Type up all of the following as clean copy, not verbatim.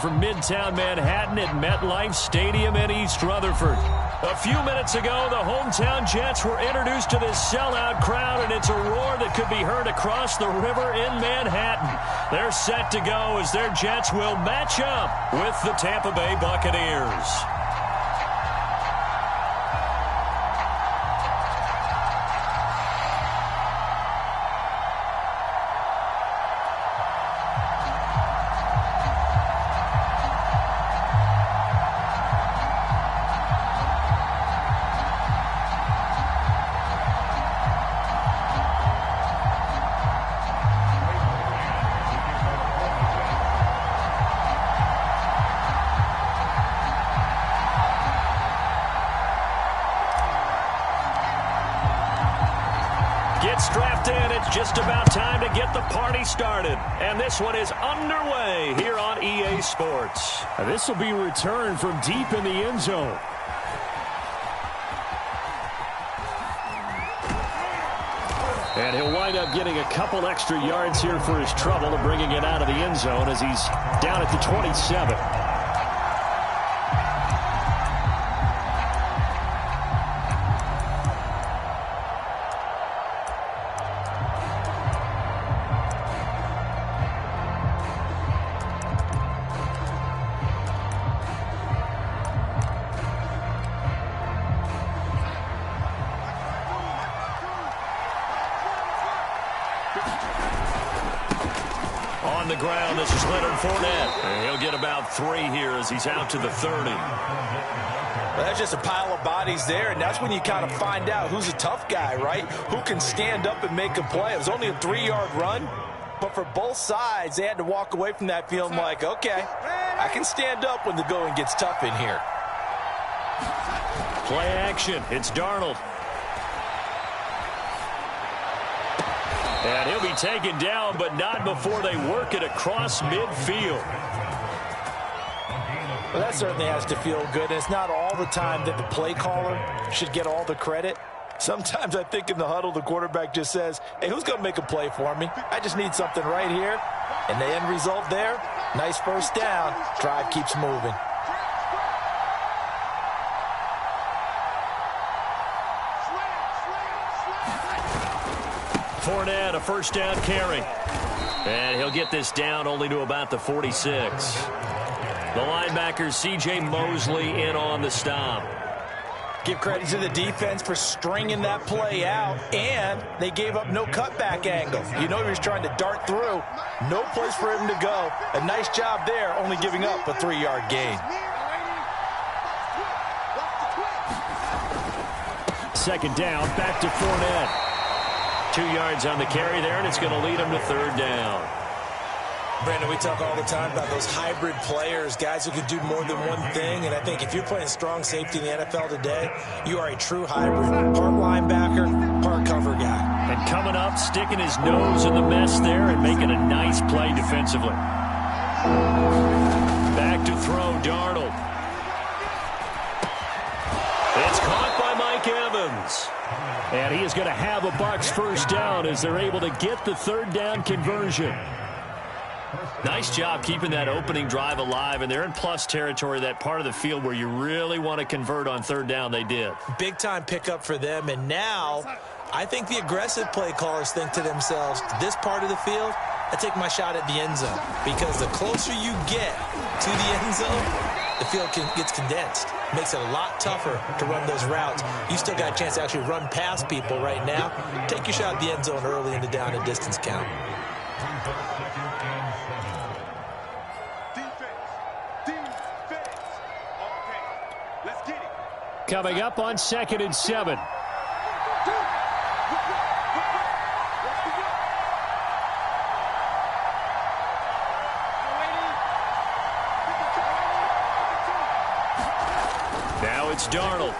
From Midtown Manhattan at MetLife Stadium in East Rutherford. A few minutes ago, the hometown Jets were introduced to this sellout crowd, and it's a roar that could be heard across the river in Manhattan. They're set to go as their Jets will match up with the Tampa Bay Buccaneers. Get strapped in. It's just about time to get the party started. And this one is underway here on EA Sports. This will be returned from deep in the end zone. And he'll wind up getting a couple extra yards here for his trouble and bringing it out of the end zone as he's down at the 27. On the ground, this is Leonard Fournette. And he'll get about 3 here as he's out to the 30. Well, that's just a pile of bodies there, and that's when you kind of find out who's a tough guy, right? Who can stand up and make a play. It was only a 3-yard run, but for both sides, they had to walk away from that feeling like, okay, I can stand up when the going gets tough in here. Play action. It's Darnold. And he'll be taken down, but not before they work it across midfield. Well, that certainly has to feel good. And it's not all the time that the play caller should get all the credit. Sometimes I think in the huddle, the quarterback just says, hey, who's going to make a play for me? I just need something right here. And the end result there, nice first down. Drive keeps moving. Fournette, a first down carry. And he'll get this down only to about the 46. The linebacker, C.J. Mosley, in on the stop. Give credit to the defense for stringing that play out, and they gave up no cutback angle. You know he was trying to dart through. No place for him to go. A nice job there, only giving up a 3-yard gain. Second down, back to Fournette. 2 yards on the carry there, and it's going to lead him to third down. Brandon, we talk all the time about those hybrid players, guys who can do more than one thing, and I think if you're playing strong safety in the NFL today, you are a true hybrid. Part linebacker, part cover guy. And coming up, sticking his nose in the mess there and making a nice play defensively. Back to throw, Darnold. It's caught by Mike Evans. And he is going to have a Bucs first down as they're able to get the third down conversion. Nice job keeping that opening drive alive, and they're in plus territory, that part of the field where you really want to convert on third down. They did. Big-time pickup for them, and now I think the aggressive play callers think to themselves, this part of the field, I take my shot at the end zone, because the closer you get to the end zone, the field gets condensed. Makes it a lot tougher to run those routes. You still got a chance to actually run past people right now. Take your shot at the end zone early in the down and distance count. Coming up on 2nd and 7. Now it's Darnold.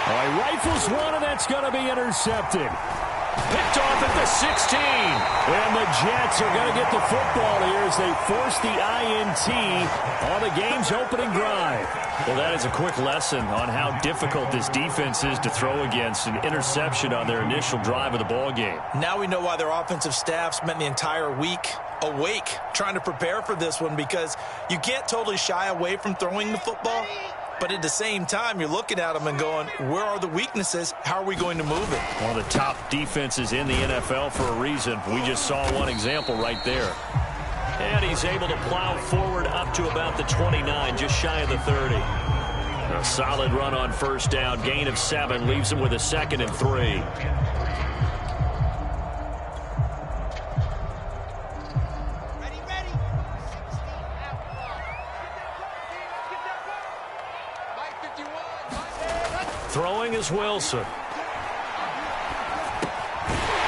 All right, rifles one, and that's going to be intercepted. Picked off at the 16. And the Jets are going to get the football here as they force the INT on the game's opening drive. Well, that is a quick lesson on how difficult this defense is to throw against. An interception on their initial drive of the ball game. Now we know why their offensive staff spent the entire week awake trying to prepare for this one, because you can't totally shy away from throwing the football. But at the same time, you're looking at them and going, where are the weaknesses? How are we going to move it? One of the top defenses in the NFL for a reason. We just saw one example right there. And he's able to plow forward up to about the 29, just shy of the 30. A solid run on first down. Gain of 7 leaves him with a 2nd and 3. Throwing is Wilson.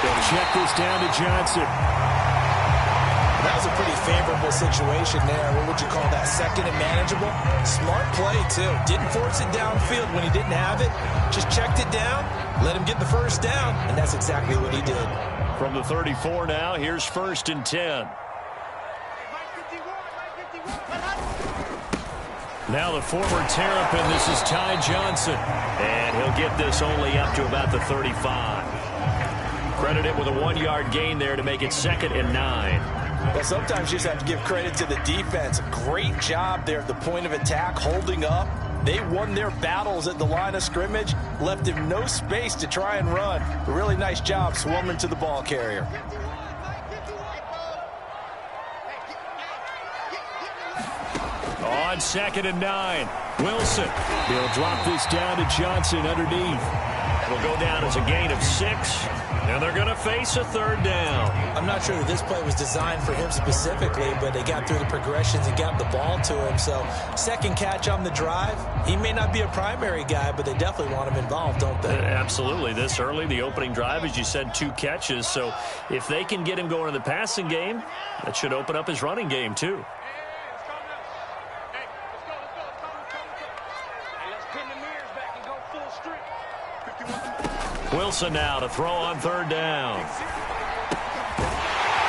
They'll check this down to Johnson. That was a pretty favorable situation there. What would you call that? 2nd and manageable? Smart play, too. Didn't force it downfield when he didn't have it. Just checked it down, let him get the first down, and that's exactly what he did. From the 34 now, here's 1st and 10. Now the former Terrapin, this is Ty Johnson. And he'll get this only up to about the 35. Credited with a 1-yard gain there to make it 2nd and 9. Well, sometimes you just have to give credit to the defense. Great job there at the point of attack, holding up. They won their battles at the line of scrimmage, left him no space to try and run. A really nice job swarming to the ball carrier. On 2nd and 9, Wilson. He'll drop this down to Johnson underneath. It'll go down as a gain of 6, and they're going to face a 3rd down. I'm not sure that this play was designed for him specifically, but they got through the progressions and got the ball to him. So, second catch on the drive. He may not be a primary guy, but they definitely want him involved, don't they? Absolutely. This early, the opening drive, as you said, 2 catches. So, if they can get him going in the passing game, that should open up his running game, too. Wilson now to throw on 3rd down.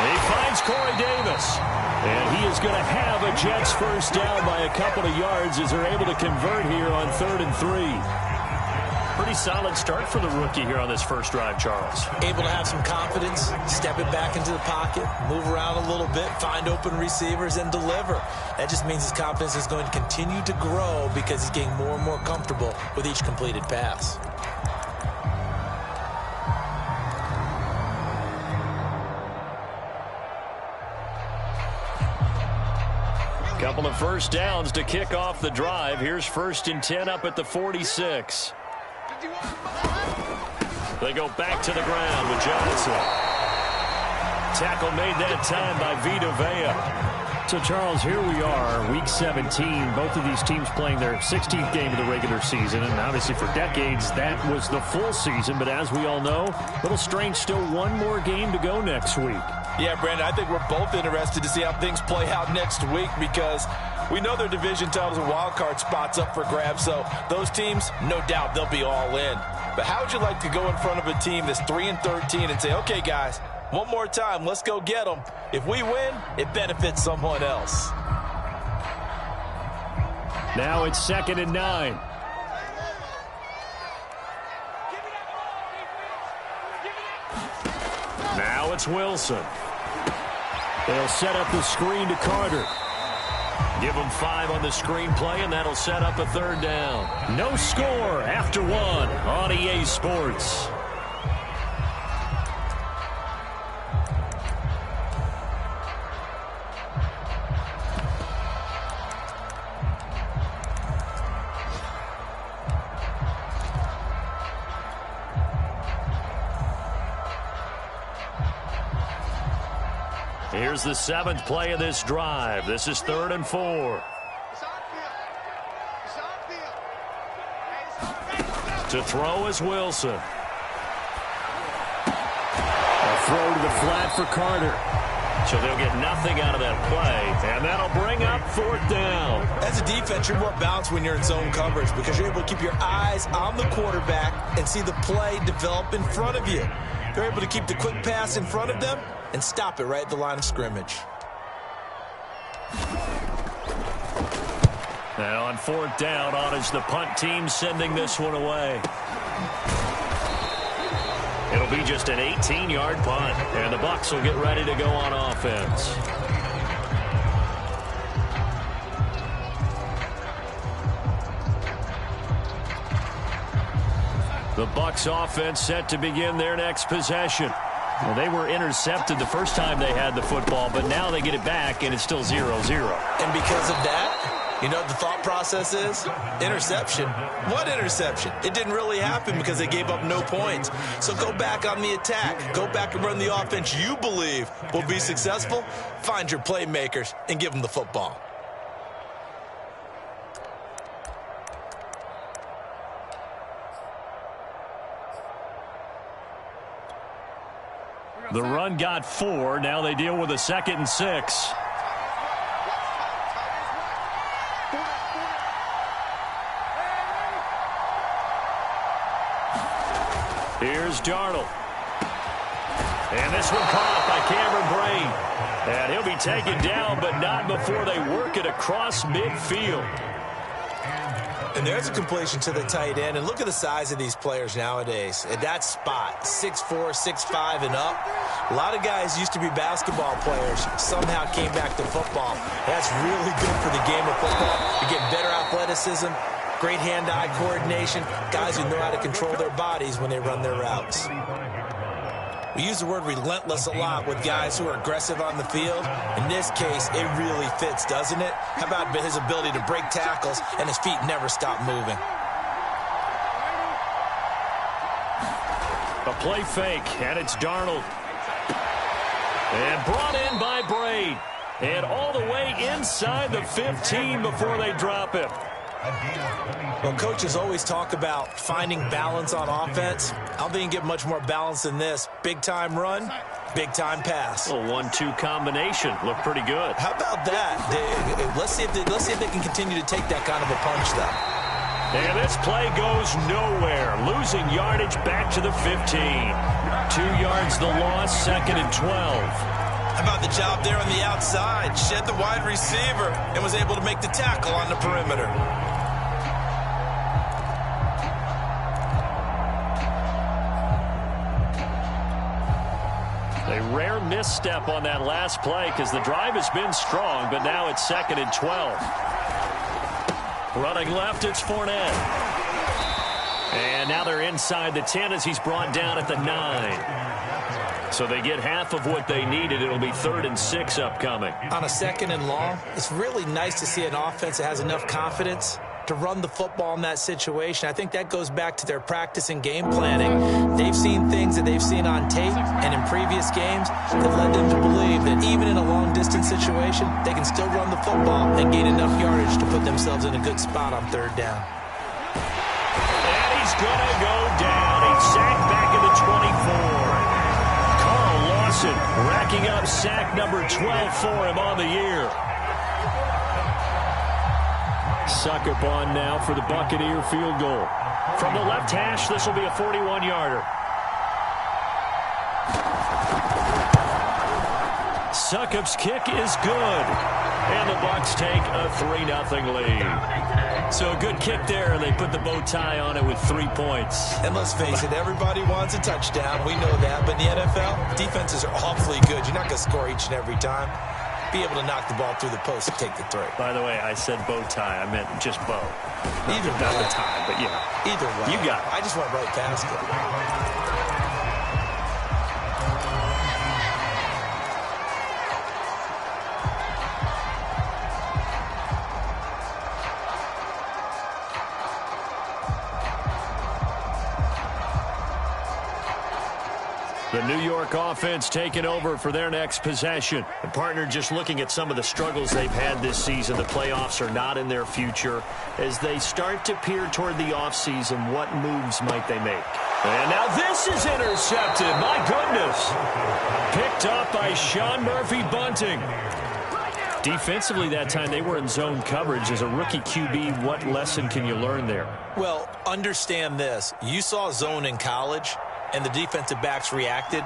He finds Corey Davis. And he is going to have a Jets first down by a couple of yards as they're able to convert here on 3rd and 3. Pretty solid start for the rookie here on this first drive, Charles. Able to have some confidence, step it back into the pocket, move around a little bit, find open receivers, and deliver. That just means his confidence is going to continue to grow because he's getting more and more comfortable with each completed pass. Couple of first downs to kick off the drive. Here's 1st and 10 up at the 46. They go back to the ground with Johnson. Tackle made that time by Vita Vea. So, Charles, here we are, Week 17. Both of these teams playing their 16th game of the regular season. And obviously for decades, that was the full season. But as we all know, a little strange, still one more game to go next week. Yeah, Brandon, I think we're both interested to see how things play out next week because we know their division titles and wild card spots up for grabs. So those teams, no doubt, they'll be all in. But how would you like to go in front of a team that's 3-13 and say, okay, guys, one more time, let's go get them. If we win, it benefits someone else. Now it's 2nd and 9. Now it's Wilson. They'll set up the screen to Carter. Give him 5 on the screen play, and that'll set up a 3rd down. No score after 1 on EA Sports. Here's the 7th play of this drive. This is 3rd and 4. To throw is Wilson. A throw to the flat for Carter. So they'll get nothing out of that play, and that'll bring up 4th down. As a defense, you're more balanced when you're in zone coverage because you're able to keep your eyes on the quarterback and see the play develop in front of you. They're able to keep the quick pass in front of them and stop it right at the line of scrimmage. And on fourth down, on is the punt team sending this one away. It'll be just an 18-yard punt, and the Bucs will get ready to go on offense. The Bucs offense set to begin their next possession. Well, they were intercepted the first time they had the football, but now they get it back, and it's still 0-0. And because of that, you know what the thought process is? Interception. What interception? It didn't really happen because they gave up no points. So go back on the attack. Go back and run the offense you believe will be successful. Find your playmakers and give them the football. The run got 4. Now they deal with a 2nd and 6. Here's Darnold. And this one caught by Cameron Brain. And he'll be taken down, but not before they work it across midfield. And there's a completion to the tight end. And look at the size of these players nowadays. At that spot, 6'4", 6'5", and up. A lot of guys used to be basketball players. Somehow came back to football. That's really good for the game of football. You get better athleticism, great hand-eye coordination, guys who know how to control their bodies when they run their routes. We use the word relentless a lot with guys who are aggressive on the field. In this case, it really fits, doesn't it? How about his ability to break tackles and his feet never stop moving? A play fake, and it's Darnold. And brought in by Braid. And all the way inside the 15 before they drop him. Well, coaches always talk about finding balance on offense. I don't think you can get much more balance than this. Big-time run, big-time pass. A 1-2 combination. Looked pretty good. How about that? Let's see if they can continue to take that kind of a punch, though. And this play goes nowhere. Losing yardage back to the 15. 2 yards the loss, 2nd and 12. How about the job there on the outside? Shed the wide receiver and was able to make the tackle on the perimeter. A rare misstep on that last play because the drive has been strong, but now it's 2nd and 12. Running left, it's Fournette. And now they're inside the 10 as he's brought down at the 9. So they get half of what they needed. It'll be 3rd and 6 upcoming. On a 2nd and long, it's really nice to see an offense that has enough confidence to run the football in that situation. I think that goes back to their practice and game planning. They've seen things that they've seen on tape and in previous games that led them to believe that even in a long-distance situation, they can still run the football and gain enough yardage to put themselves in a good spot on 3rd down. And he's going to go down. He's sacked back at the 24. Carl Lawson racking up sack number 12 for him on the year. Succop on now for the Buccaneer field goal. From the left hash, this will be a 41-yarder. Succop's kick is good. And the Bucs take a 3-0 lead. So a good kick there, and they put the bow tie on it with 3 points. And let's face it, everybody wants a touchdown. We know that. But in the NFL, defenses are awfully good. You're not going to score each and every time. Be able to knock the ball through the post and take the throw. By the way, I said bow tie. I meant just bow. Either way. Not the tie, but yeah. Either way. You got it. I just went right past it. The New York offense taking over for their next possession. The partner just looking at some of the struggles they've had this season. The playoffs are not in their future. As they start to peer toward the offseason, what moves might they make? And now this is intercepted. My goodness. Picked up by Sean Murphy-Bunting. Defensively that time, they were in zone coverage. As a rookie QB, what lesson can you learn there? Well, understand this. You saw zone in college, and the defensive backs reacted,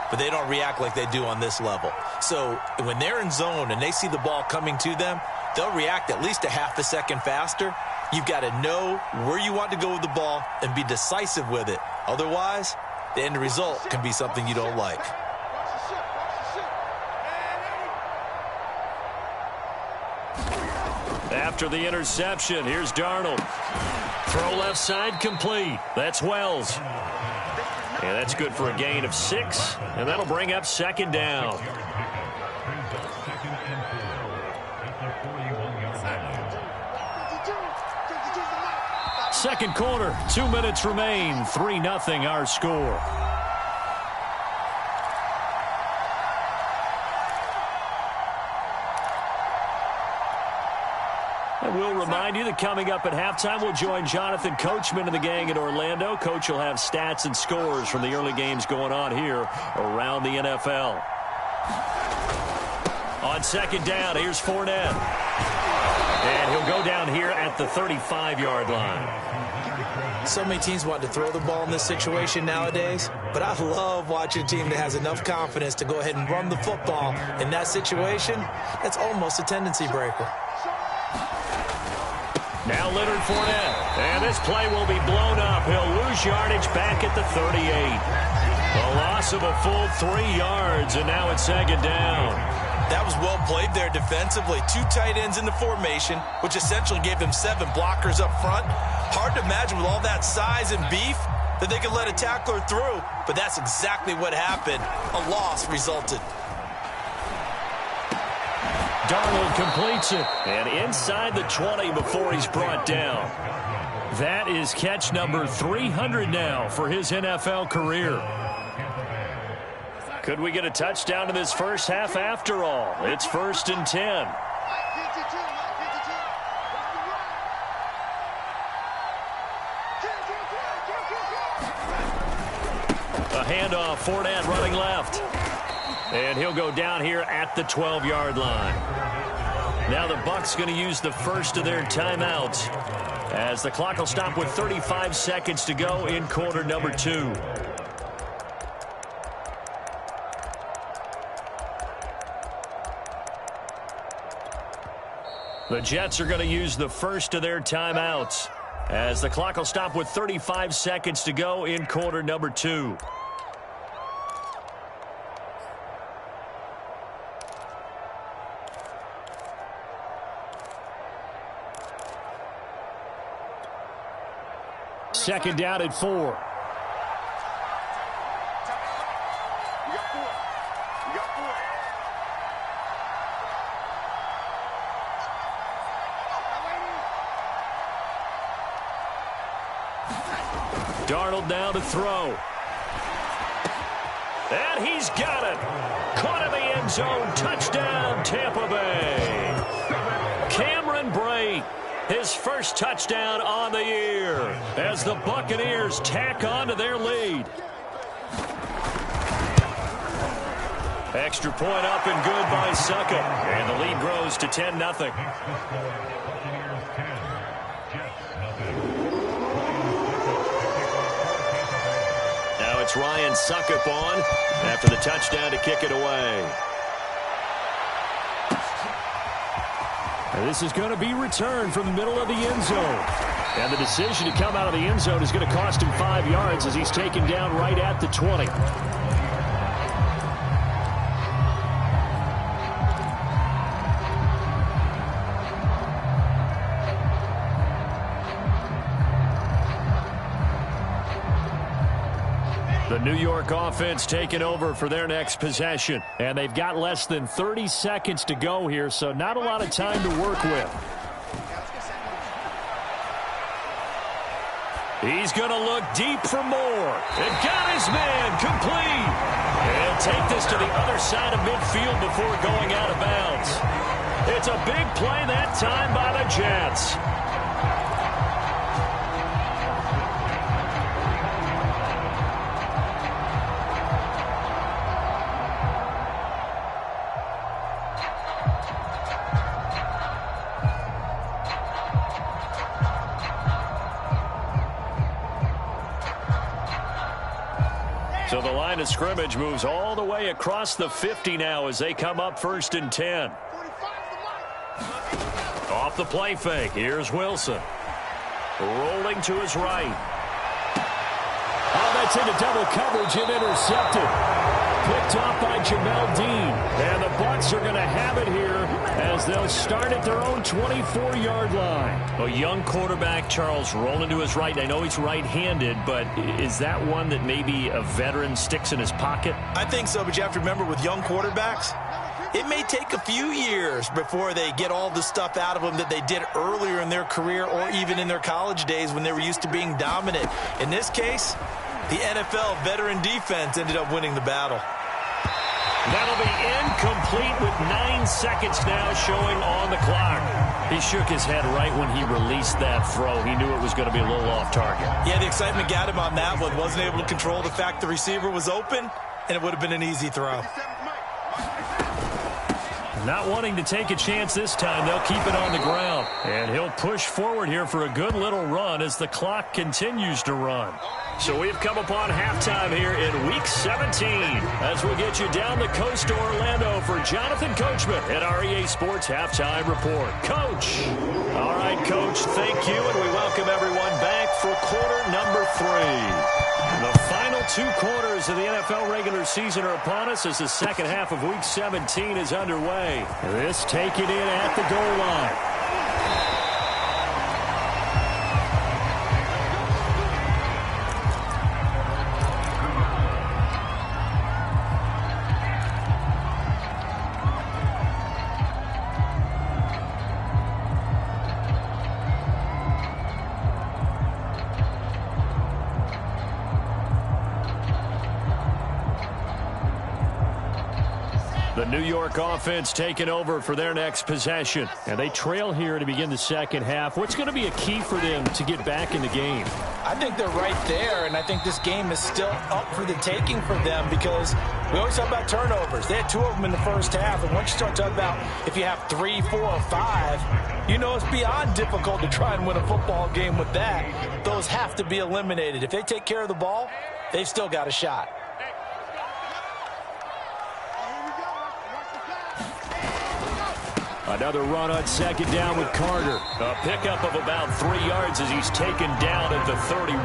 but they don't react like they do on this level. So when they're in zone and they see the ball coming to them, they'll react at least a half a second faster. You've got to know where you want to go with the ball and be decisive with it. Otherwise, the end result can be something you don't like. After the interception, here's Darnold. Throw left side complete. That's Wells. And that's good for a gain of 6, and that'll bring up second down. Second quarter, 2 minutes remain. 3-0 our score. And we'll remind you that coming up at halftime, we'll join Jonathan Coachman and the gang in Orlando. Coach will have stats and scores from the early games going on here around the NFL. On second down, here's Fournette. And he'll go down here at the 35-yard line. So many teams want to throw the ball in this situation nowadays, but I love watching a team that has enough confidence to go ahead and run the football. In that situation, that's almost a tendency breaker. Now Leonard Fournette, and this play will be blown up. He'll lose yardage back at the 38. A loss of a full 3 yards, and now it's second down. That was well played there defensively. 2 tight ends in the formation, which essentially gave them 7 blockers up front. Hard to imagine with all that size and beef that they could let a tackler through, but that's exactly what happened. A loss resulted. Darnold completes it, and inside the 20 before he's brought down. That is catch number 300 now for his NFL career. Could we get a touchdown in this first half after all? It's 1st and 10. A handoff, Fournette running left. And he'll go down here at the 12-yard line. Now the Bucs going to use the first of their timeouts as the clock will stop with 35 seconds to go in quarter number 2. The Jets are going to use the first of their timeouts as the clock will stop with 35 seconds to go in quarter number 2. Second down at 4. Darnold now to throw. And he's got it. Caught in the end zone. Touchdown, Tampa Bay. Cameron Brate, his first touchdown on the year as the Buccaneers tack on to their lead. Extra point up and good by Suckup. And the lead grows to 10-0. Now it's Ryan Suckup on after the touchdown to kick it away. And this is going to be returned from the middle of the end zone. And the decision to come out of the end zone is going to cost him 5 yards as he's taken down right at the 20. The New York offense taking over for their next possession. And they've got less than 30 seconds to go here, so not a lot of time to work with. He's going to look deep for more. And got his man complete. And take this to the other side of midfield before going out of bounds. It's a big play that time by the Jets. So the line of scrimmage moves all the way across the 50 now as they come up 1st and 10. Off the play fake. Here's Wilson. Rolling to his right. Oh, that's into double coverage and intercepted. Picked off by Jamel Dean. And the Bucs are going to have it here as they'll start at their own 24-yard line. A young quarterback, Charles, rolling to his right. I know he's right-handed, but is that one that maybe a veteran sticks in his pocket? I think so, but you have to remember with young quarterbacks, it may take a few years before they get all the stuff out of them that they did earlier in their career or even in their college days when they were used to being dominant. In this case, the NFL veteran defense ended up winning the battle. That'll be incomplete with 9 seconds now showing on the clock. He shook his head right when he released that throw. He knew it was going to be a little off target. Yeah, the excitement got him on that one. Wasn't able to control the fact the receiver was open, and it would have been an easy throw. Not wanting to take a chance this time, they'll keep it on the ground. And he'll push forward here for a good little run as the clock continues to run. So we've come upon halftime here in Week 17 as we get you down the coast to Orlando for Jonathan Coachman at REA Sports Halftime Report. Coach. All right, Coach, thank you, and we welcome everyone back for quarter number 3. The final 2 quarters of the NFL regular season are upon us as the second half of Week 17 is underway. This taken in at the goal line. The New York offense taking over for their next possession. And they trail here to begin the second half. What's going to be a key for them to get back in the game? I think they're right there, and I think this game is still up for the taking for them because we always talk about turnovers. They had 2 of them in the first half, and once you start talking about if you have 3, 4, or 5, you know it's beyond difficult to try and win a football game with that. Those have to be eliminated. If they take care of the ball, they've still got a shot. Another run on second down with Carter. A pickup of about 3 yards as he's taken down at the 31.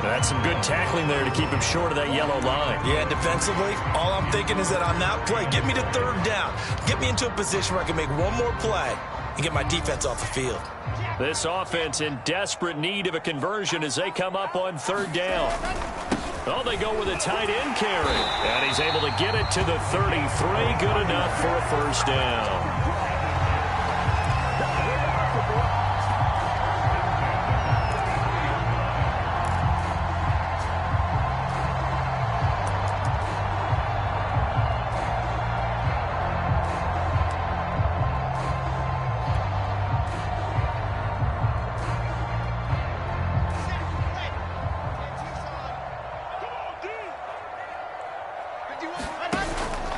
That's some good tackling there to keep him short of that yellow line. Yeah, defensively, all I'm thinking is that on that play, get me to 3rd down. Get me into a position where I can make one more play and get my defense off the field. This offense in desperate need of a conversion as they come up on 3rd down. Oh, they go with a tight end carry. And he's able to get it to the 33. Good enough for a 1st down.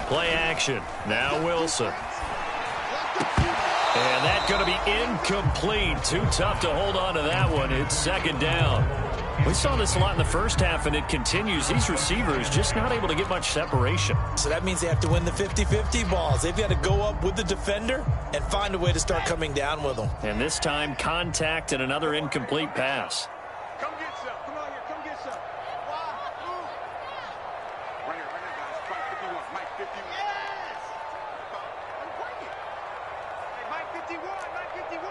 Play action. Now Wilson. And that's going to be incomplete. Too tough to hold on to that one. It's 2nd down. We saw this a lot in the first half, and it continues. These receivers just not able to get much separation. So that means they have to win the 50-50 balls. They've got to go up with the defender and find a way to start coming down with them. And this time, contact and another incomplete pass. Come get some. Come on here. Come get some. Right here, guys. Mike 51. Mike 51. Yes! I'm quiet. Hey, Mike 51. Mike 51.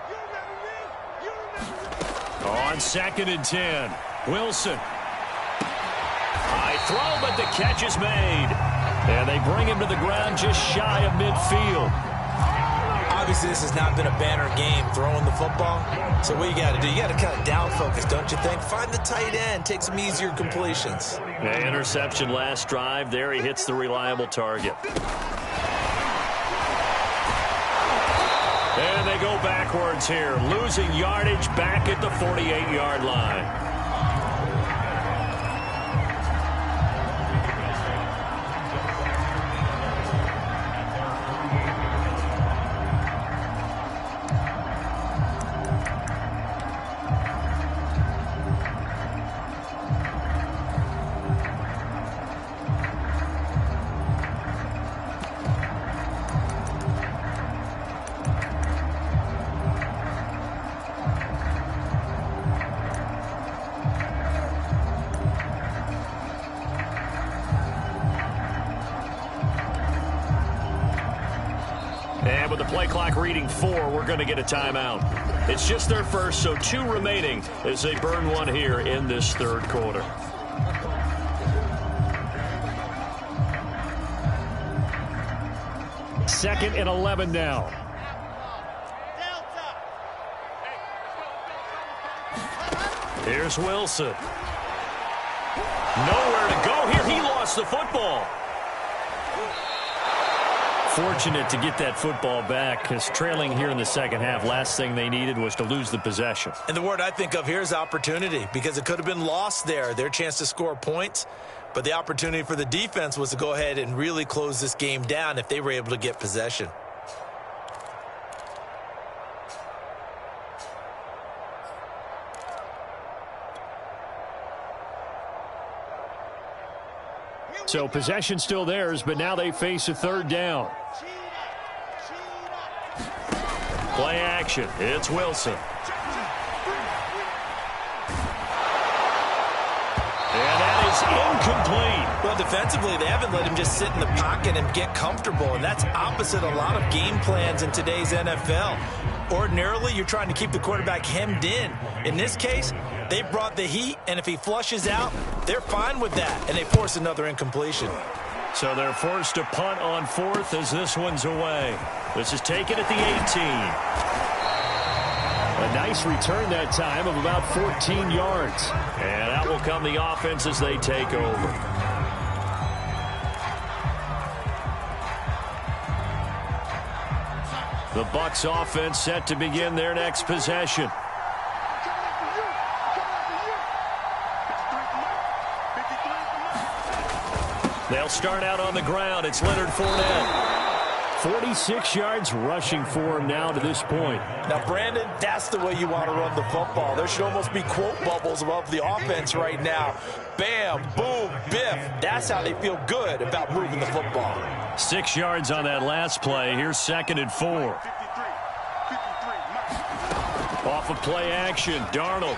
You remember me? You remember me? On 2nd and 10. Wilson. High throw, but the catch is made. And they bring him to the ground just shy of midfield. Obviously, this has not been a banner game throwing the football. So what you got to do, you got to kind of down focus, don't you think? Find the tight end, take some easier completions. The interception last drive. There he hits the reliable target. And they go backwards here, losing yardage back at the 48-yard line. And with the play clock reading 4, we're going to get a timeout. It's just their first, so 2 remaining as they burn one here in this third quarter. Second and 11 now. Here's Wilson. Nowhere to go here. He lost the football. Fortunate to get that football back, because trailing here in the second half, last thing they needed was to lose the possession. And the word I think of here is opportunity, because it could have been lost there, their chance to score points. But the opportunity for the defense was to go ahead and really close this game down if they were able to get possession. So possession still theirs, but now they face a third down. Play action. It's Wilson. And that is incomplete. Well, defensively, they haven't let him just sit in the pocket and get comfortable, and that's opposite a lot of game plans in today's NFL. Ordinarily, you're trying to keep the quarterback hemmed in. In this case, they brought the heat, and if he flushes out, they're fine with that, and they force another incompletion. So they're forced to punt on 4th as this one's away. This is taken at the 18. A nice return that time of about 14 yards. And out will come the offense as they take over. The Bucs offense set to begin their next possession. They'll start out on the ground. It's Leonard Fournette. 46 yards rushing for him now to this point. Now, Brandon, that's the way you want to run the football. There should almost be quote bubbles above the offense right now. Bam, boom, biff. That's how they feel good about moving the football. 6 yards on that last play. Here's 2nd and 4. Off of play action, Darnold.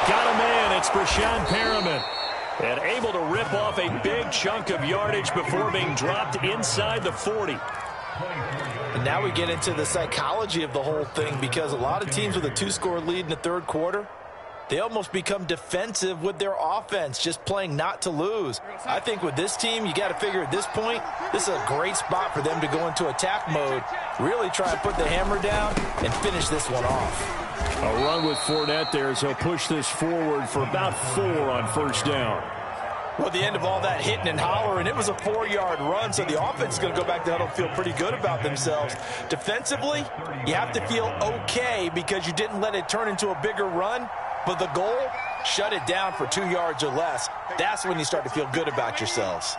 Got a man. It's Brashad Perriman. And able to rip off a big chunk of yardage before being dropped inside the 40. And now we get into the psychology of the whole thing, because a lot of teams with a 2-score lead in the third quarter, they almost become defensive with their offense, just playing not to lose. I think with this team, you got to figure at this point, this is a great spot for them to go into attack mode, really try and put the hammer down and finish this one off. A run with Fournette there as he'll push this forward for about 4 on first down. Well, at the end of all that hitting and hollering, it was a 4-yard run, so the offense is going to go back to huddle and feel pretty good about themselves. Defensively, you have to feel okay because you didn't let it turn into a bigger run, but the goal, shut it down for 2 yards or less. That's when you start to feel good about yourselves.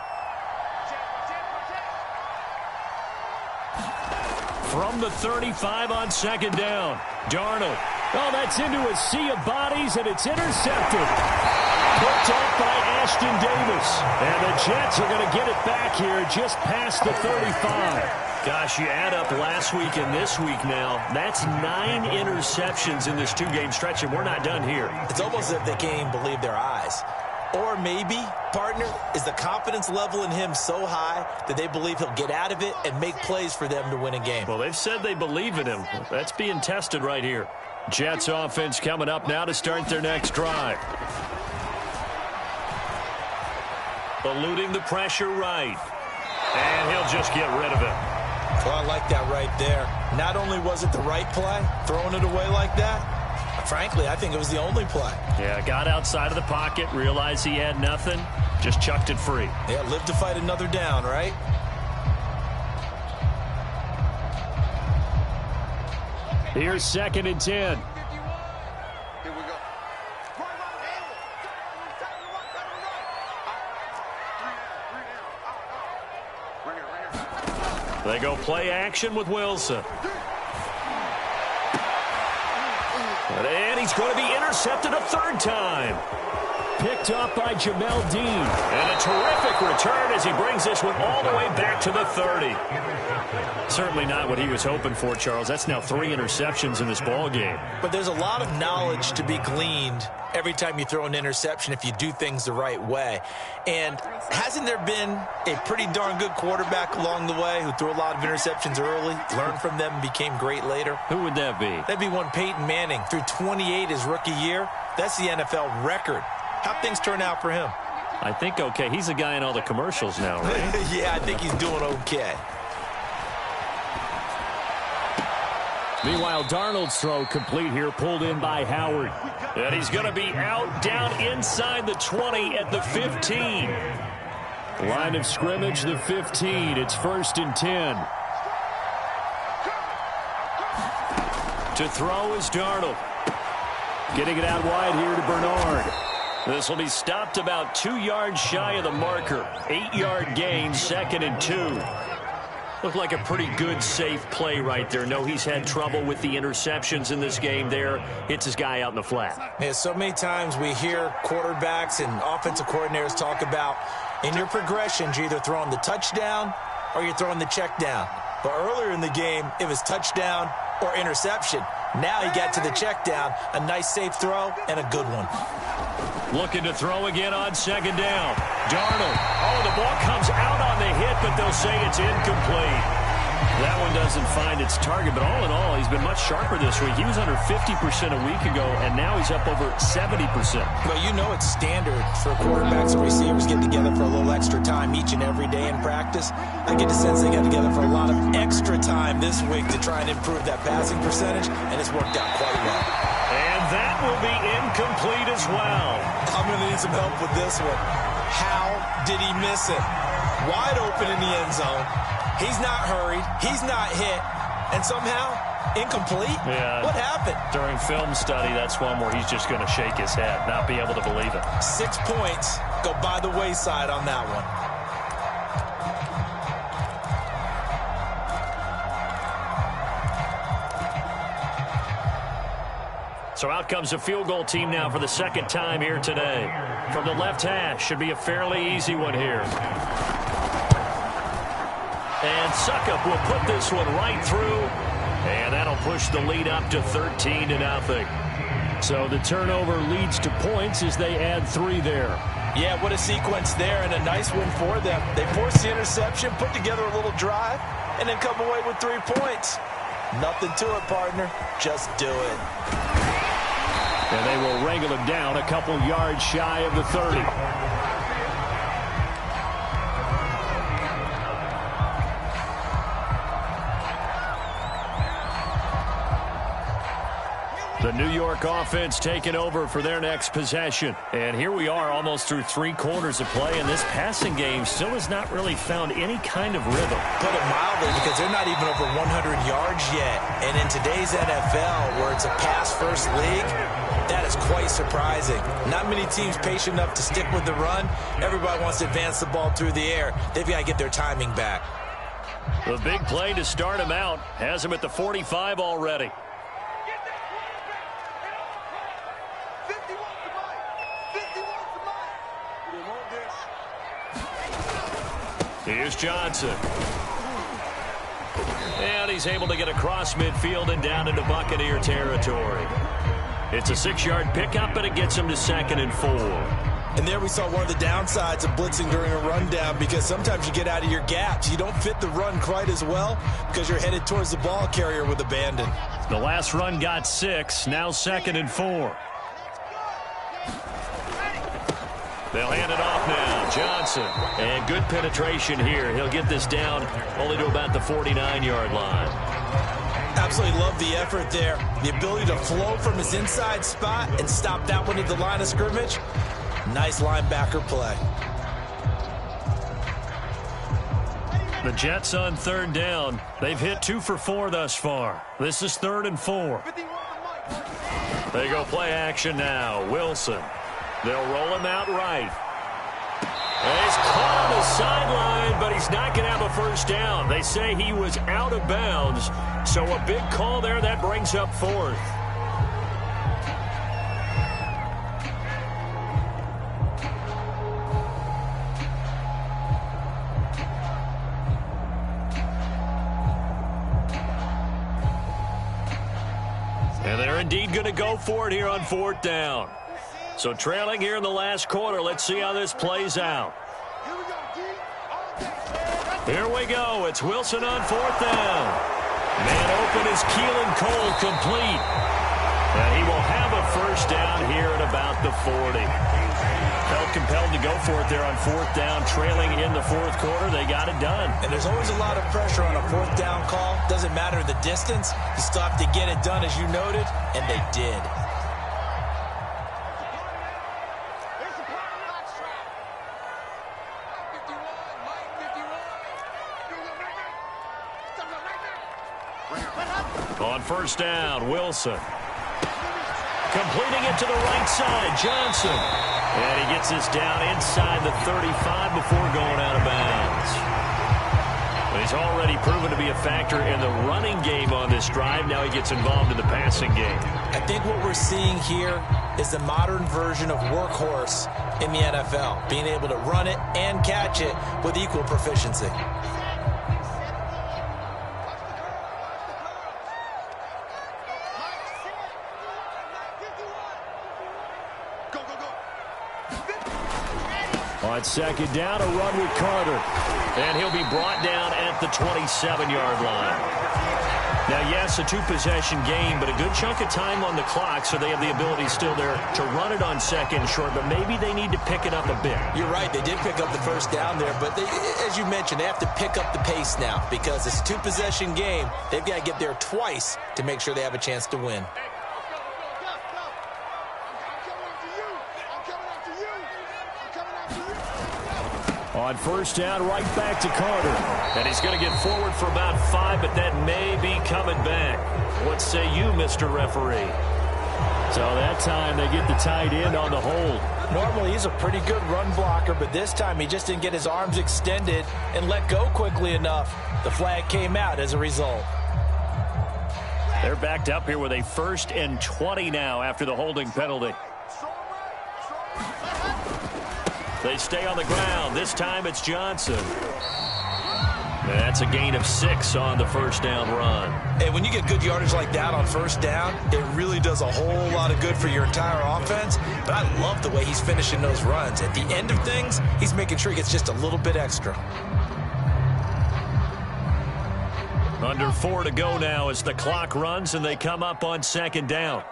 From the 35 on second down, Darnold. Oh, that's into a sea of bodies, and it's intercepted. Picked off by Ashton Davis. And the Jets are going to get it back here just past the 35. Gosh, you add up last week and this week now. That's 9 interceptions in this 2-game stretch, and we're not done here. It's almost as if they can't even believe their eyes. Or maybe, partner, is the confidence level in him so high that they believe he'll get out of it and make plays for them to win a game. Well, they've said they believe in him. That's being tested right here. Jets offense coming up now to start their next drive. Eluding the pressure right. And he'll just get rid of it. Well, I like that right there. Not only was it the right play, throwing it away like that, frankly, I think it was the only play. Yeah, got outside of the pocket, realized he had nothing, just chucked it free. Yeah, live to fight another down, right? Here's 2nd and 10. They go play action with Wilson. And he's going to be intercepted a 3rd time. Picked up by Jamel Dean. And a terrific return as he brings this one all the way back to the 30. Certainly not what he was hoping for, Charles. That's now 3 interceptions in this ball game. But there's a lot of knowledge to be gleaned every time you throw an interception if you do things the right way. And hasn't there been a pretty darn good quarterback along the way who threw a lot of interceptions early, learned from them, and became great later? Who would that be? That'd be one Peyton Manning. Threw 28 his rookie year. That's the NFL record. How'd things turn out for him? I think okay. He's a guy in all the commercials now, right? Yeah, I think he's doing okay. Meanwhile, Darnold's throw complete here, pulled in by Howard. And he's going to be out, down inside the 20 at the 15. Line of scrimmage, the 15. It's 1st and 10. To throw is Darnold. Getting it out wide here to Bernard. This will be stopped about 2 yards shy of the marker. 8-yard gain, 2nd and 2. Looked like a pretty good, safe play right there. No, he's had trouble with the interceptions in this game there. Hits his guy out in the flat. Yeah, so many times we hear quarterbacks and offensive coordinators talk about in your progressions, you're either throwing the touchdown or you're throwing the check down. But earlier in the game, it was touchdown or interception. Now he got to the check down, a nice safe throw, and a good one. Looking to throw again on 2nd down. Darnold. Oh, the ball comes out on the hit, but they'll say it's incomplete. That one doesn't find its target, but all in all, he's been much sharper this week. He was under 50% a week ago, and now he's up over 70%. Well, you know it's standard for quarterbacks and receivers get together for a little extra time each and every day in practice. I get the sense they got together for a lot of extra time this week to try and improve that passing percentage, and it's worked out quite well. And that will be incomplete as well. I'm going to need some help with this one. How did he miss it? Wide open in the end zone. He's not hurried. He's not hit. And somehow, incomplete? Yeah. What happened? During film study, that's one where he's just going to shake his head, not be able to believe it. 6 points go by the wayside on that one. So out comes a field goal team now for the 2nd time here today. From the left hash, should be a fairly easy one here. And Suckup will put this one right through. And that'll push the lead up to 13-0. So the turnover leads to points as they add 3 there. Yeah, what a sequence there, and a nice win for them. They forced the interception, put together a little drive, and then come away with 3 points. Nothing to it, partner. Just do it. And they will wrangle him down a couple yards shy of the 30. The New York offense taking over for their next possession. And here we are almost through 3 quarters of play, and this passing game still has not really found any kind of rhythm. Put it mildly, because they're not even over 100 yards yet. And in today's NFL, where it's a pass-first league, that is quite surprising. Not many teams patient enough to stick with the run. Everybody wants to advance the ball through the air. They've got to get their timing back. The big play to start him out has him at the 45 already. Here's Johnson. And he's able to get across midfield and down into Buccaneer territory. It's a 6-yard pickup, but it gets him to 2nd and 4. And there we saw one of the downsides of blitzing during a rundown, because sometimes you get out of your gaps. You don't fit the run quite as well because you're headed towards the ball carrier with abandon. The last run got 6, now 2nd and 4. They'll hand it off now. Johnson. And good penetration here. He'll get this down only to about the 49-yard line. Absolutely love the effort there. The ability to flow from his inside spot and stop that one at the line of scrimmage. Nice linebacker play. The Jets on 3rd down. They've hit 2 for 4 thus far. This is 3rd and 4. They go play action now. Wilson. They'll roll him out right. And he's caught on the sideline, but he's not going to have a first down. They say he was out of bounds, so a big call there that brings up 4th. And they're indeed going to go for it here on 4th down. So trailing here in the last quarter. Let's see how this plays out. Here we go. It's Wilson on 4th down. Man open is Keelan Cole, complete. And he will have a first down here at about the 40. Felt compelled to go for it there on 4th down, trailing in the 4th quarter. They got it done. And there's always a lot of pressure on a 4th down call. Doesn't matter the distance. You still have to get it done, as you noted, and they did. On 1st down, Wilson. Completing it to the right side, Johnson. And he gets this down inside the 35 before going out of bounds. But he's already proven to be a factor in the running game on this drive. Now he gets involved in the passing game. I think what we're seeing here is the modern version of workhorse in the NFL, being able to run it and catch it with equal proficiency. On 2nd down, a run with Carter. And he'll be brought down at the 27-yard line. Now, yes, a 2-possession game, but a good chunk of time on the clock, so they have the ability still there to run it on 2nd and short, but maybe they need to pick it up a bit. You're right. They did pick up the first down there, but they, as you mentioned, they have to pick up the pace now because it's a 2-possession game. They've got to get there twice to make sure they have a chance to win. On 1st down, right back to Carter. And he's going to get forward for about 5, but that may be coming back. What say you, Mr. Referee? So that time they get the tight end on the hold. Normally he's a pretty good run blocker, but this time he just didn't get his arms extended and let go quickly enough. The flag came out as a result. They're backed up here with a 1st and 20 now after the holding penalty. They stay on the ground. This time it's Johnson. And that's a gain of 6 on the 1st down run. Hey, when you get good yardage like that on 1st down, it really does a whole lot of good for your entire offense. But I love the way he's finishing those runs. At the end of things, he's making sure he gets just a little bit extra. Under 4 to go now as the clock runs and they come up on 2nd down.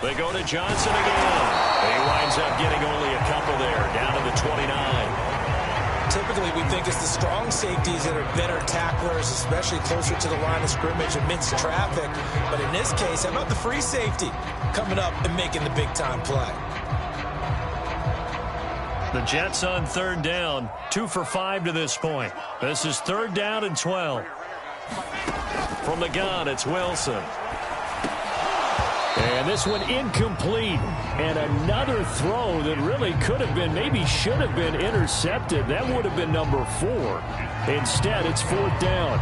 They go to Johnson again. He winds up getting only a couple there, down to the 29. Typically, we think it's the strong safeties that are better tacklers, especially closer to the line of scrimmage amidst traffic. But in this case, how about the free safety coming up and making the big-time play? The Jets on 3rd down, 2 for 5 to this point. This is 3rd down and 12. From the gun, it's Wilson. And this one incomplete. And another throw that really could have been, maybe should have been intercepted. That would have been number 4. Instead, it's 4th down.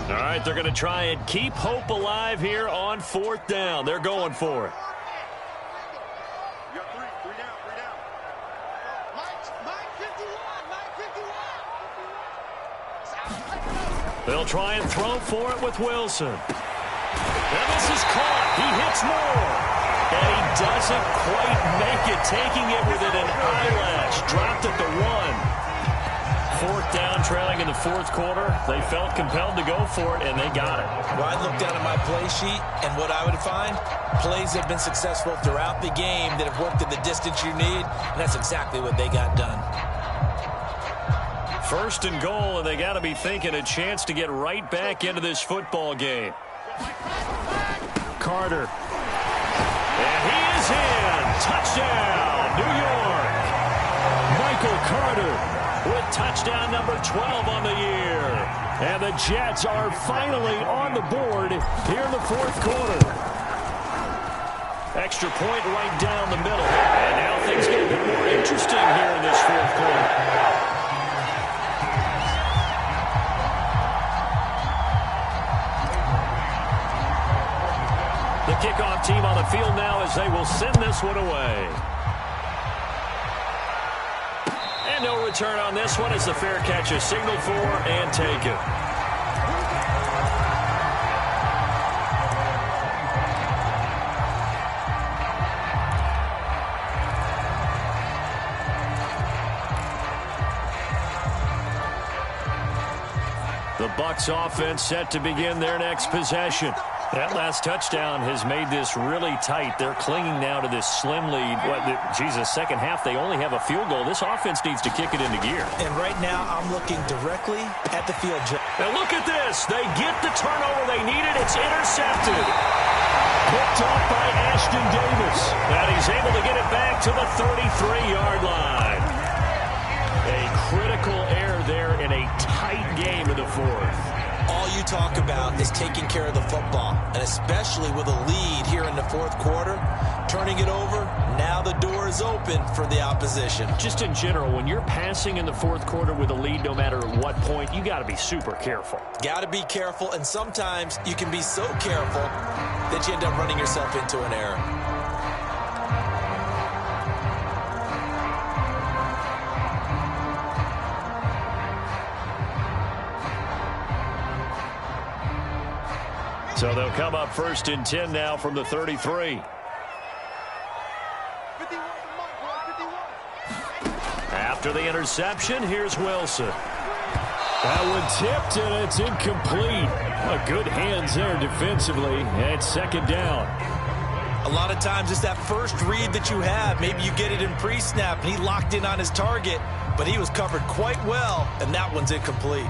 All right, they're going to try and keep hope alive here on 4th down. They're going for it. They'll try and throw for it with Wilson. And this is caught. He hits more. And he doesn't quite make it, taking it within an eyelash. Dropped at the 1. 4th down, trailing in the 4th quarter. They felt compelled to go for it, and they got it. Well, I look down at my play sheet, and what I would find, plays have been successful throughout the game that have worked at the distance you need, and that's exactly what they got done. 1st and goal, and they got to be thinking a chance to get right back into this football game. Carter. And he is in. Touchdown, New York. Michael Carter with touchdown number 12 on the year. And the Jets are finally on the board here in the 4th quarter. Extra point right down the middle. And now things get a bit more interesting here in this 4th quarter. The kickoff team on the field now as they will send this one away. And no return on this one as the fair catch is signaled for and taken. The Bucs offense set to begin their next possession. That last touchdown has made this really tight. They're clinging now to this slim lead. Second half, they only have a field goal. This offense needs to kick it into gear. And right now, I'm looking directly at the field. Now look at this. They get the turnover they needed. It's intercepted. Picked off by Ashton Davis. And he's able to get it back to the 33-yard line. A critical error there in a tight game in the fourth. All you talk about is taking care of the football, and especially with a lead here in the fourth quarter, turning it over, now the door is open for the opposition. Just in general, when you're passing in the fourth quarter with a lead, no matter at what point, you got to be super careful. Got to be careful, and sometimes you can be so careful that you end up running yourself into an error. So they'll come up 1st and 10 now from the 33. After the interception, here's Wilson. That one tipped, and it's incomplete. Good hands there defensively, and it's 2nd down. A lot of times it's that first read that you have. Maybe you get it in pre-snap, and he locked in on his target, but he was covered quite well, and that one's incomplete.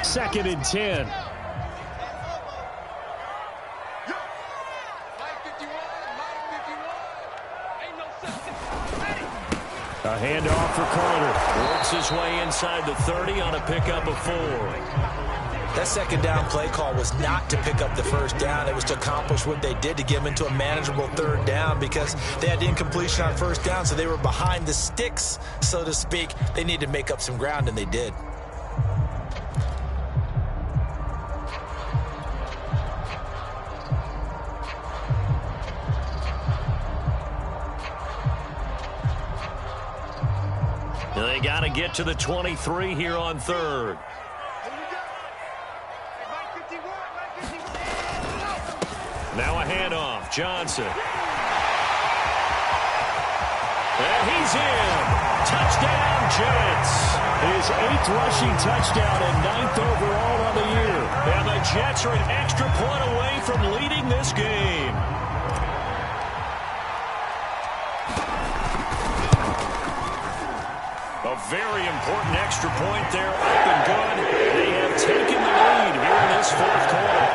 Second and 10. A handoff for Carter. Works his way inside the 30 on a pickup of 4. That 2nd down play call was not to pick up the 1st down. It was to accomplish what they did to get them into a manageable 3rd down because they had incompletion on 1st down, so they were behind the sticks, so to speak. They needed to make up some ground, and they did. They got to get to the 23 here on 3rd. Now a handoff. Johnson. And he's in. Touchdown, Jets. His 8th rushing touchdown and 9th overall on the year. And the Jets are an extra point away from leading this game. A very important extra point there, up and good. They have taken the lead here in this fourth quarter.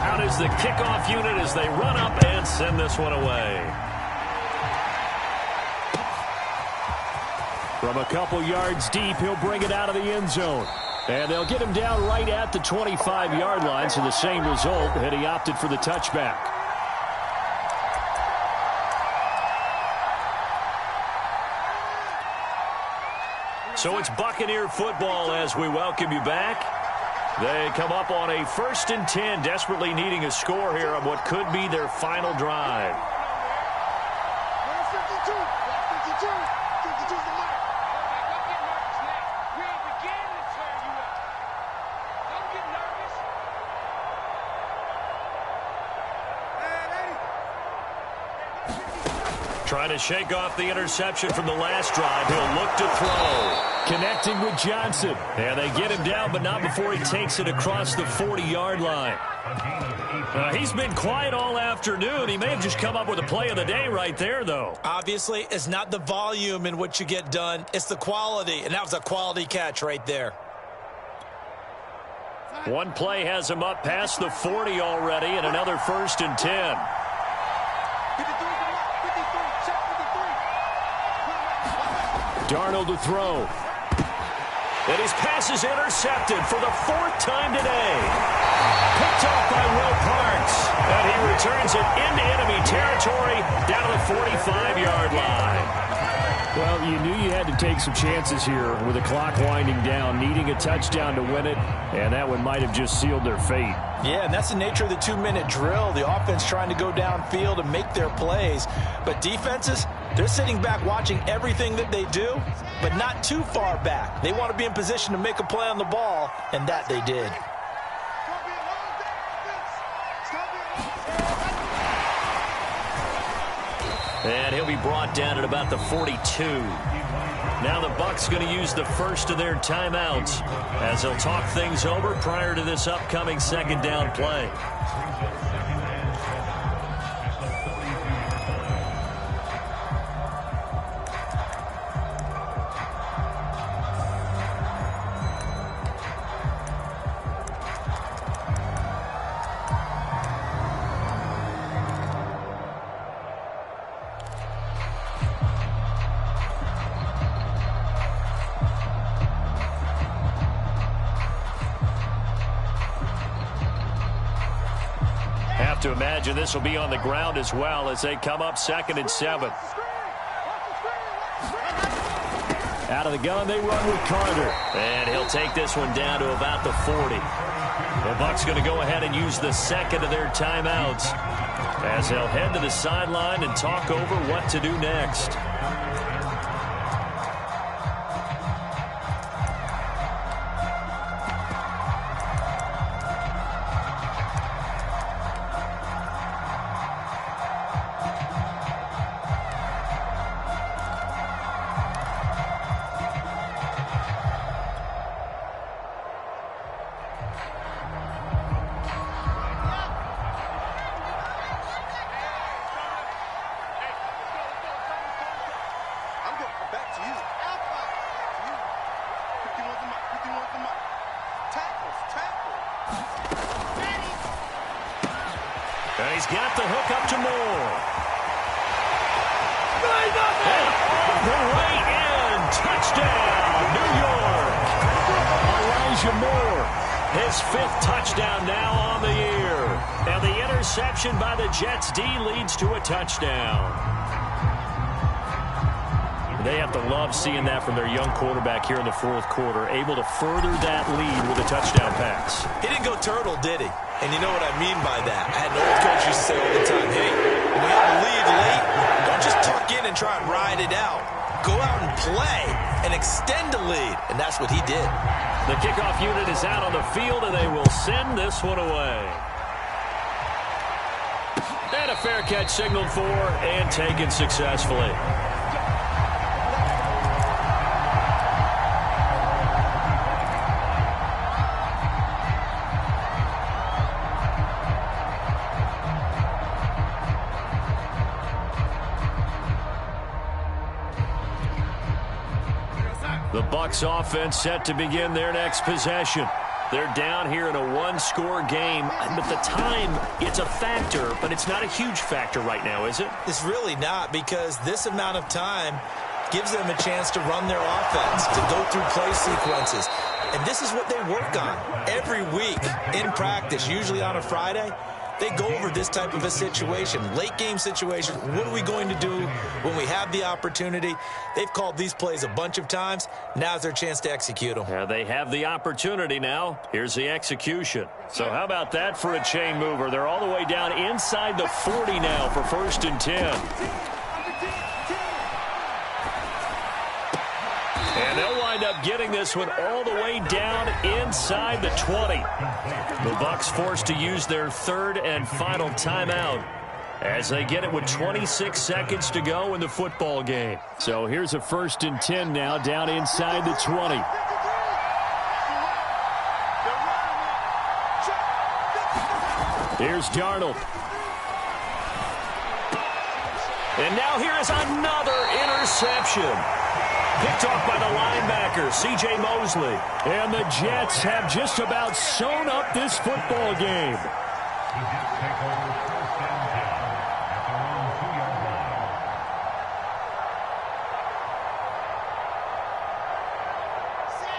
Out is the kickoff unit as they run up and send this one away. From a couple yards deep, he'll bring it out of the end zone. And they'll get him down right at the 25-yard line, so the same result, and he opted for the touchback. So it's Buccaneer football as we welcome you back. They come up on a 1st and 10, desperately needing a score here on what could be their final drive. Trying to shake off the interception from the last drive. He'll look to throw. Connecting with Johnson. And they get him down, but not before he takes it across the 40-yard line. He's been quiet all afternoon. He may have just come up with a play of the day right there, though. Obviously, it's not the volume in what you get done. It's the quality, and that was a quality catch right there. One play has him up past the 40 already, and another 1st and 10. Darnold to throw. And his pass is intercepted for the 4th time today. Picked off by Will Parks. And he returns it into enemy territory down to the 45-yard line. Well, you knew you had to take some chances here with the clock winding down, needing a touchdown to win it, and that one might have just sealed their fate. Yeah, and that's the nature of the 2-minute drill. The offense trying to go downfield and make their plays. But defenses, they're sitting back watching everything that they do, but not too far back. They want to be in position to make a play on the ball, and that they did. And he'll be brought down at about the 42. Now the Bucs going to use the first of their timeouts as they'll talk things over prior to this upcoming 2nd down play. To imagine this will be on the ground as well as they come up 2nd and 7. Out of the gun, they run with Carter. And he'll take this one down to about the 40. The Bucs going to go ahead and use the 2nd of their timeouts as they'll head to the sideline and talk over what to do next. And he's got the hook up to Moore. And all the way in. Touchdown, New York. Elijah Moore, his 5th touchdown now on the year. And the interception by the Jets D leads to a touchdown. They have to love seeing that from their young quarterback here in the 4th quarter, able to further that lead with a touchdown pass. He didn't go turtle, did he? And you know what I mean by that. I had an old coach used to say all the time, hey, when we have a lead late, don't just tuck in and try and ride it out. Go out and play and extend the lead. And that's what he did. The kickoff unit is out on the field, and they will send this one away. And a fair catch signaled for and taken successfully. The Bucs offense set to begin their next possession. They're down here in a 1-score game, but the time, it's a factor, but it's not a huge factor right now, is it? It's really not, because this amount of time gives them a chance to run their offense, to go through play sequences. And this is what they work on every week in practice, usually on a Friday. They go over this type of a situation, late game situation. What are we going to do when we have the opportunity? They've called these plays a bunch of times. Now's their chance to execute them. Yeah, they have the opportunity now. Here's the execution. So how about that for a chain mover? They're all the way down inside the 40 now for 1st and 10. And they'll wind up getting this one all the way down inside the 20. The Bucs forced to use their 3rd and final timeout as they get it with 26 seconds to go in the football game. So here's a 1st and 10 now down inside the 20. Here's Darnold. And now here is another interception. Picked off by the linebacker, C.J. Mosley. And the Jets have just about sewn up this football game.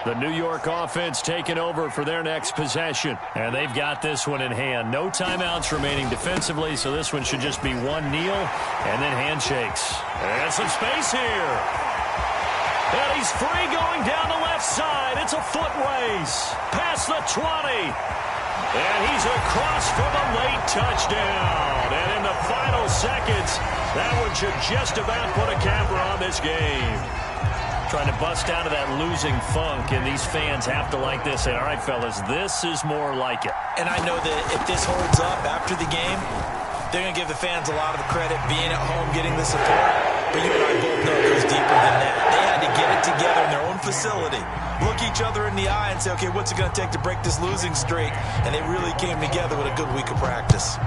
The New York offense taking over for their next possession. And they've got this one in hand. No timeouts remaining defensively, so this one should just be one kneel and then handshakes. And some space here. And he's free going down the left side. It's a foot race. Past the 20. And he's across for the late touchdown. And in the final seconds, that one should just about put a capper on this game. Trying to bust out of that losing funk, and these fans have to like this. And all right, fellas, this is more like it. And I know that if this holds up after the game, they're going to give the fans a lot of credit being at home, getting the support. But you and I both know it goes deeper than that. They had to get it together in their own facility, look each other in the eye and say, okay, what's it going to take to break this losing streak? And they really came together with a good week of practice.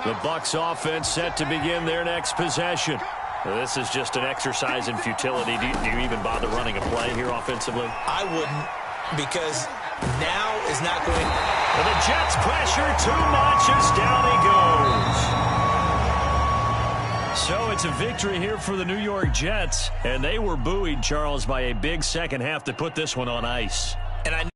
The Bucs offense set to begin their next possession. This is just an exercise in futility. Do you even bother running a play here offensively? I wouldn't, because now is not going. And the Jets pressure too much as down he goes. So it's a victory here for the New York Jets, and they were buoyed, Charles, by a big second half to put this one on ice. And I